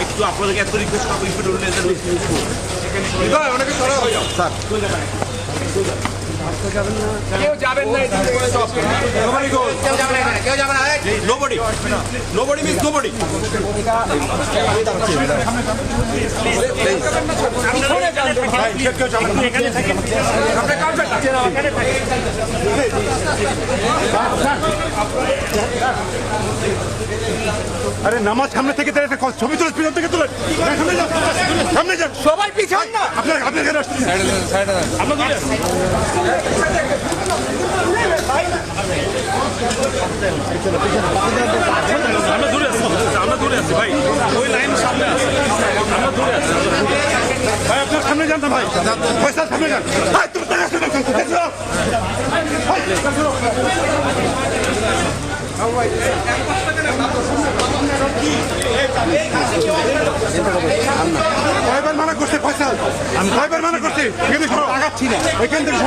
একটু আপনাদেরকে এত রিকোয়েস্ট করবো অনেকে সরা হয়ে যাও স্যার কেউ যাবেন না কেউ যাবে না নোবডি নোবডি মিন্স নোবডি আরে নামাজ সামনে থেকে ছবি তুলে পিছন থেকে তুলে সামনে যান সবাই পিছন না আপনার এখানে আসছেন আমরা দূরে আছি ভাই ওই লাইন সামনে আছে আমরা দূরে আছি ভাই আপনার সামনে যান না ভাই পয়সা সামনে যান তুমি কয়বার মানা করছে পয়সা আমি কয়বার মানা করছি এখান থেকে আগাচ্ছি না এখান থেকে